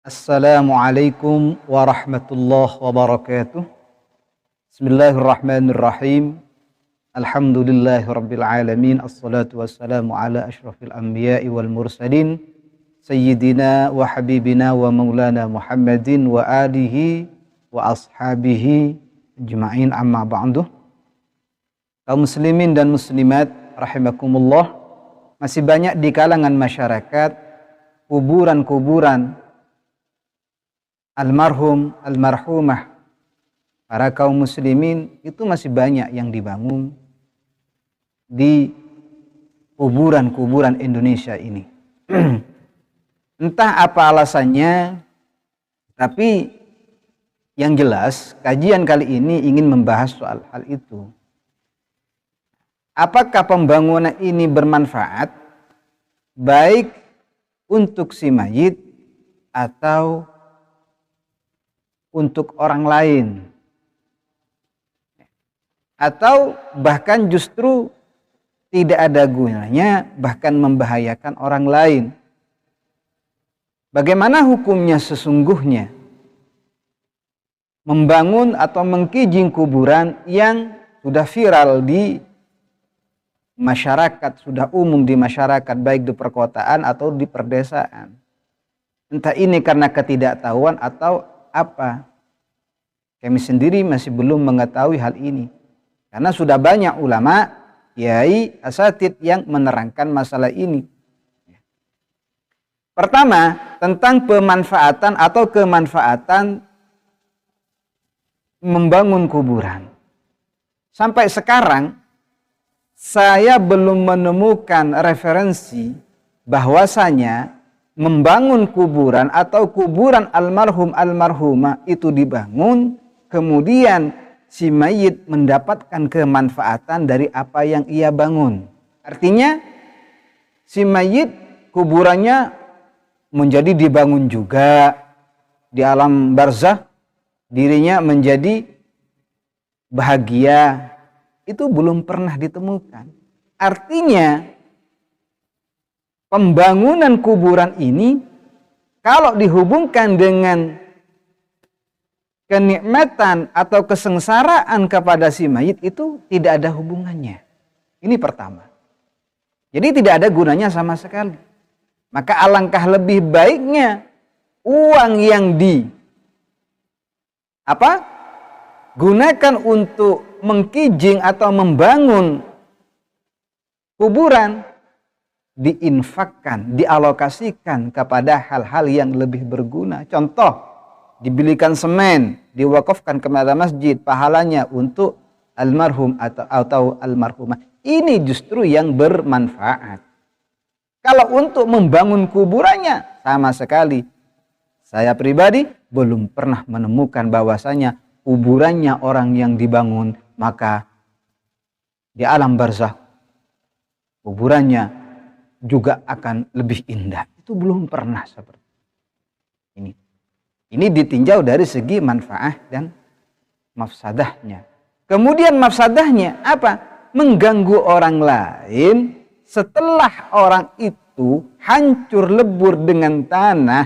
Assalamualaikum warahmatullahi wabarakatuh. Bismillahirrahmanirrahim. Alhamdulillahirabbil alamin. Assalatu wassalamu ala asyrafil anbiya'i wal mursalin sayyidina wa habibina wa maulana Muhammadin wa alihi wa ashabihi ajma'in, amma ba'du. Kaum muslimin dan muslimat rahimakumullah, masih banyak di kalangan masyarakat kuburan-kuburan almarhum, almarhumah, para kaum muslimin itu masih banyak yang dibangun di kuburan-kuburan Indonesia ini. Entah apa alasannya, tapi yang jelas kajian kali ini ingin membahas soal hal itu. Apakah pembangunan ini bermanfaat baik untuk si mayit atau untuk orang lain, atau bahkan justru tidak ada gunanya, bahkan membahayakan orang lain. Bagaimana hukumnya sesungguhnya membangun atau mengkijing kuburan yang sudah viral di masyarakat, sudah umum di masyarakat, baik di perkotaan atau di perdesaan. Entah ini karena ketidaktahuan atau apa. Kami sendiri masih belum mengetahui hal ini, karena sudah banyak ulama, kiai, asatid yang menerangkan masalah ini. Pertama, tentang pemanfaatan atau kemanfaatan membangun kuburan. Sampai sekarang saya belum menemukan referensi bahwasanya membangun kuburan atau kuburan almarhum almarhumah itu dibangun, kemudian si mayit mendapatkan kemanfaatan dari apa yang ia bangun. Artinya si mayit kuburannya menjadi dibangun juga di alam barzakh, dirinya menjadi bahagia. Itu belum pernah ditemukan. Artinya pembangunan kuburan ini kalau dihubungkan dengan kenikmatan atau kesengsaraan kepada si mayit itu tidak ada hubungannya. Ini pertama. Jadi tidak ada gunanya sama sekali. Maka alangkah lebih baiknya uang yang gunakan untuk mengkijing atau membangun kuburan diinfakkan, dialokasikan kepada hal-hal yang lebih berguna. Contoh, dibelikan semen, diwakafkan kepada masjid, pahalanya untuk almarhum atau almarhumah. Ini justru yang bermanfaat. Kalau untuk membangun kuburannya, sama sekali saya pribadi belum pernah menemukan bahwasanya kuburannya orang yang dibangun, maka di alam barzakh kuburannya juga akan lebih indah. Itu belum pernah seperti ini. Ini ditinjau dari segi manfaat dan mafsadahnya. Kemudian mafsadahnya apa? Mengganggu orang lain setelah orang itu hancur lebur dengan tanah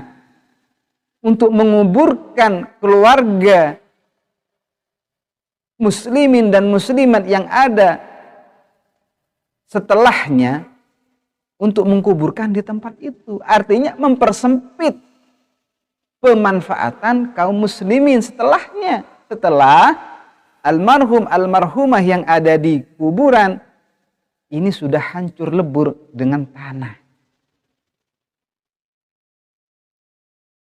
untuk menguburkan keluarga muslimin dan muslimat yang ada setelahnya untuk mengkuburkan di tempat itu. Artinya mempersempit pemanfaatan kaum muslimin setelahnya. Setelah almarhum almarhumah yang ada di kuburan ini sudah hancur lebur dengan tanah.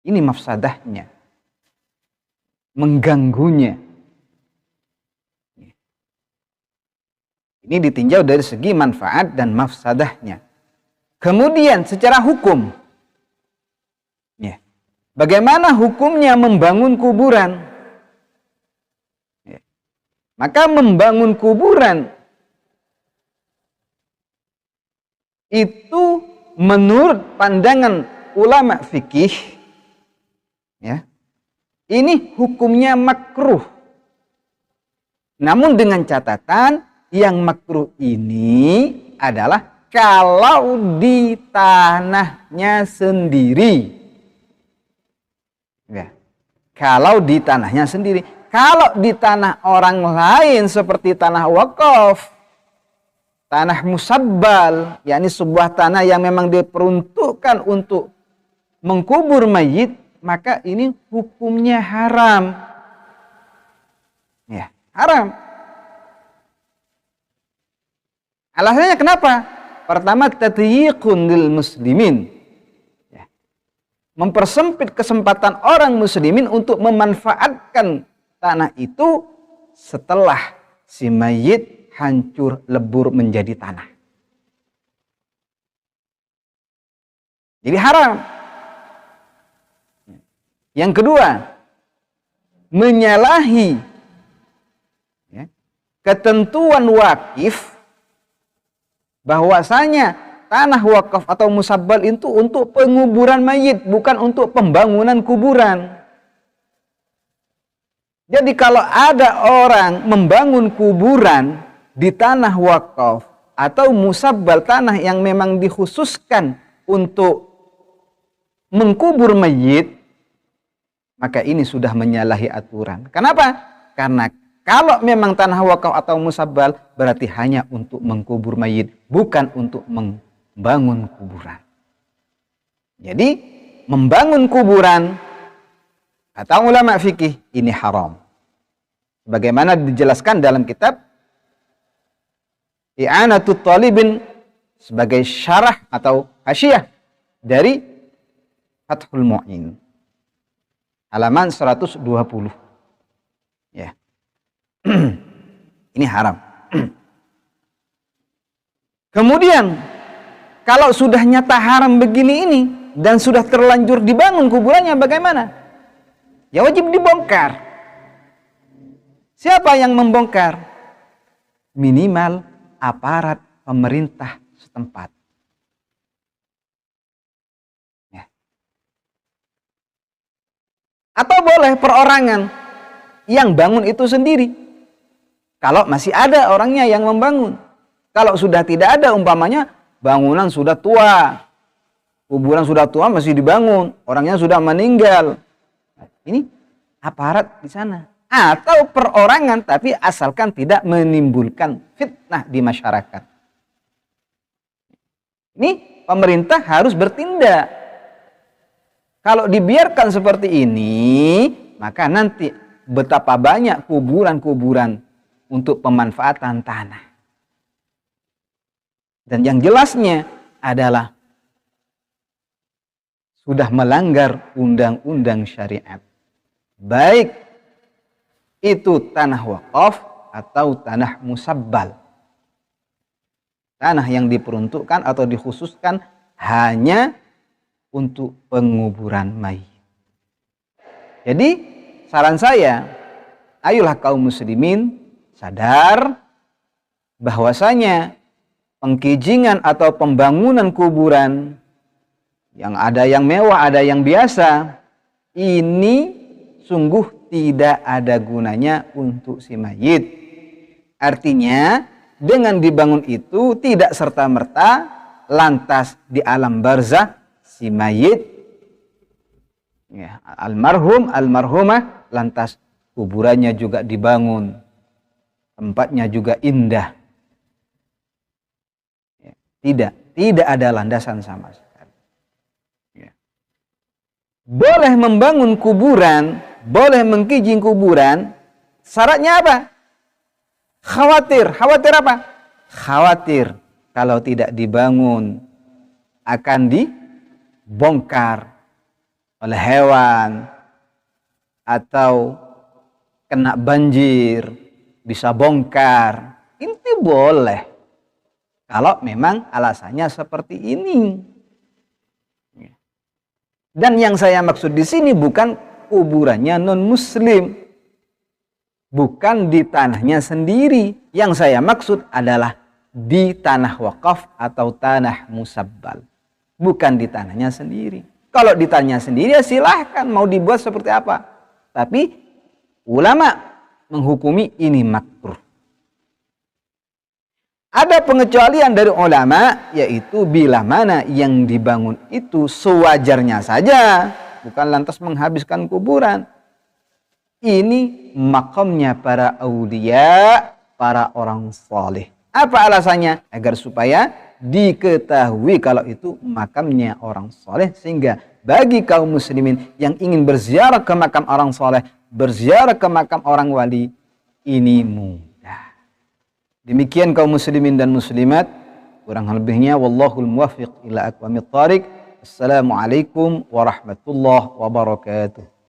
Ini mafsadahnya, mengganggunya. Ini ditinjau dari segi manfaat dan mafsadahnya. Kemudian secara hukum, bagaimana hukumnya membangun kuburan? Maka membangun kuburan itu menurut pandangan ulama fikih, ini hukumnya makruh. Namun dengan catatan yang makruh ini adalah kalau di tanahnya sendiri. Ya. Kalau di tanahnya sendiri. Kalau di tanah orang lain seperti tanah wakaf, tanah musabbal, yakni sebuah tanah yang memang diperuntukkan untuk mengkubur mayit, maka ini hukumnya haram. Ya, haram. Alasannya kenapa? Pertama, tatyiqun lil muslimin. Ya. Mempersempit kesempatan orang muslimin untuk memanfaatkan tanah itu setelah si mayit hancur lebur menjadi tanah. Jadi haram. Yang kedua, menyalahi ketentuan wakif bahwasanya tanah wakaf atau musabbal itu untuk penguburan mayit, bukan untuk pembangunan kuburan. Jadi kalau ada orang membangun kuburan di tanah wakaf atau musabbal, tanah yang memang dikhususkan untuk mengkubur mayit, maka ini sudah menyalahi aturan. Kenapa? Karena kalau memang tanah wakaf atau musabbal berarti hanya untuk mengkubur mayit, bukan untuk membangun kuburan. Jadi membangun kuburan kata ulama fikih ini haram. Bagaimana dijelaskan dalam kitab I'anatut Talibin sebagai syarah atau hasyiah dari Fathul Mu'in. Halaman 120. Ya. Ini haram. Kemudian kalau sudah nyata haram begini ini dan sudah terlanjur dibangun kuburannya, bagaimana? Ya wajib dibongkar. Siapa yang membongkar? Minimal aparat pemerintah setempat. Ya. Atau boleh perorangan yang bangun itu sendiri. Kalau masih ada orangnya yang membangun. Kalau sudah tidak ada, umpamanya bangunan sudah tua, kuburan sudah tua masih dibangun, orangnya sudah meninggal. Ini aparat di sana. Atau perorangan tapi asalkan tidak menimbulkan fitnah di masyarakat. Ini pemerintah harus bertindak. Kalau dibiarkan seperti ini, maka nanti betapa banyak kuburan-kuburan untuk pemanfaatan tanah. Dan yang jelasnya adalah sudah melanggar undang-undang syariat. Baik itu tanah wakaf atau tanah musabbal. Tanah yang diperuntukkan atau dikhususkan hanya untuk penguburan mayit. Jadi saran saya, ayolah kaum muslimin sadar bahwasanya pengkijingan atau pembangunan kuburan yang ada yang mewah, ada yang biasa, ini sungguh tidak ada gunanya untuk si mayit. Artinya dengan dibangun itu tidak serta-merta lantas di alam barzah si mayit, ya, almarhum, almarhumah, lantas kuburannya juga dibangun, tempatnya juga indah. Ya, tidak ada landasan sama sekali. Ya. Boleh membangun kuburan, boleh mengkijing kuburan, syaratnya apa? Khawatir apa? Khawatir kalau tidak dibangun akan dibongkar oleh hewan atau kena banjir, bisa bongkar. Itu boleh kalau memang alasannya seperti ini. Dan yang saya maksud di sini bukan kuburannya non-muslim, bukan di tanahnya sendiri. Yang saya maksud adalah di tanah wakaf atau tanah musabbal, bukan di tanahnya sendiri. Kalau di tanahnya sendiri ya silahkan mau dibuat seperti apa, tapi ulama menghukumi ini makruh. Ada pengecualian dari ulama, yaitu bila mana yang dibangun itu sewajarnya saja, bukan lantas menghabiskan kuburan. Ini makamnya para aulia, para orang saleh. Apa alasannya? Agar supaya diketahui kalau itu makamnya orang saleh, sehingga bagi kaum muslimin yang ingin berziarah ke makam orang saleh, berziarah ke makam orang wali, ini mudah. Demikian kaum muslimin dan muslimat, kurang lebihnya wallahul muwaffiq ila aqwamit thariq. Assalamualaikum warahmatullahi wabarakatuh.